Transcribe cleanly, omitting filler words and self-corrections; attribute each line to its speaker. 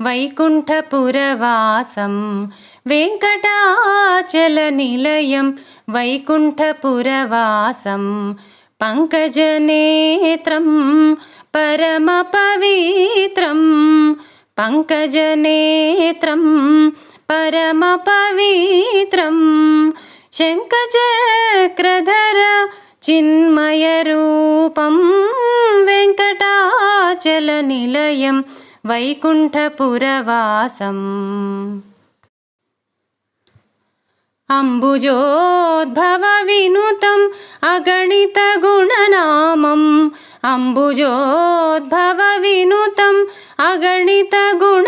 Speaker 1: వైకుంఠపురవాసం వెంకటాచలనిలయం వైకుంఠపురవాసం పంకజనేత్రం పరమపవిత్రం పంకజనేత్రం పరమపవిత్రం శంఖచక్రధర చిన్మయరూపం వెంకటాచలనిలయం వైకుంఠపురవాసం అంబుజోద్భవ వినుతం అగణిత గుణనామం అంబుజోద్భవ వినుతం అగణిత గుణ